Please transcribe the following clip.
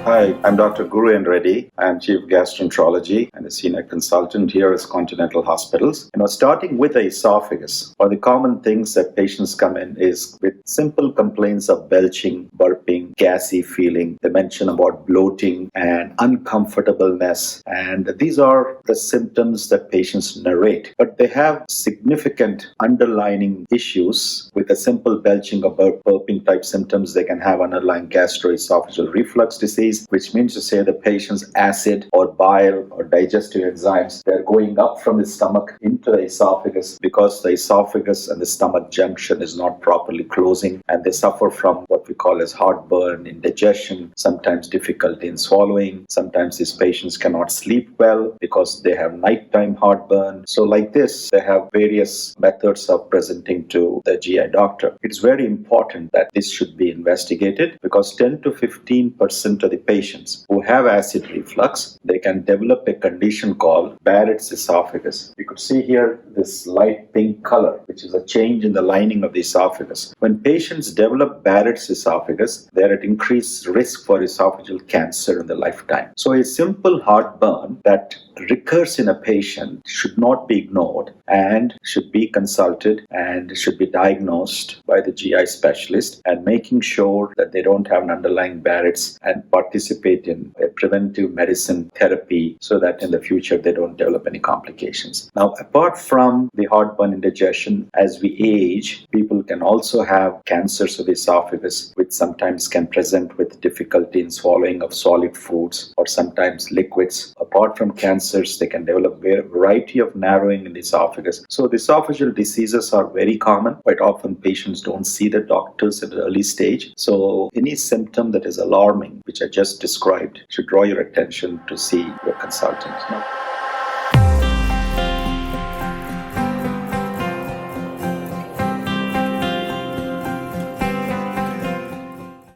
Hi, I'm Dr. Guru N Reddy. I'm Chief Gastroenterology and a Senior Consultant here at Continental Hospitals. Starting with the esophagus, one of the common things that patients come in is with simple complaints of belching, burping, gassy feeling. They mention about bloating and uncomfortableness. And these are the symptoms that patients narrate. But they have significant underlying issues with a simple belching or burping type symptoms. They can have underlying gastroesophageal reflux disease, which means to say the patient's acid or bile or digestive enzymes, they're going up from the stomach into the esophagus because the esophagus and the stomach junction is not properly closing, and they suffer from what we call as heartburn, indigestion, sometimes difficulty in swallowing. Sometimes these patients cannot sleep well because they have nighttime heartburn. So like this, they have various methods of presenting to the GI doctor. It's very important that this should be investigated because 10 to 15% of the patients who have acid reflux, they can develop a condition called Barrett's esophagus. You could see here this light pink color, which is a change in the lining of the esophagus. When patients develop Barrett's esophagus, they're at increased risk for esophageal cancer in their lifetime. So a simple heartburn that recurs in a patient should not be ignored and should be consulted and should be diagnosed by the GI specialist, and making sure that they don't have an underlying Barrett's and participate in a preventive medicine therapy so that in the future they don't develop any complications. Now, apart from the heartburn, indigestion, as we age, people can also have cancers of the esophagus, which sometimes can present with difficulty in swallowing of solid foods or sometimes liquids. Apart from cancers, they can develop a variety of narrowing in the esophagus. So the esophageal diseases are very common. Quite often patients don't see the doctors at an early stage. So any symptom that is alarming, which I just described, should draw your attention to see your consultant.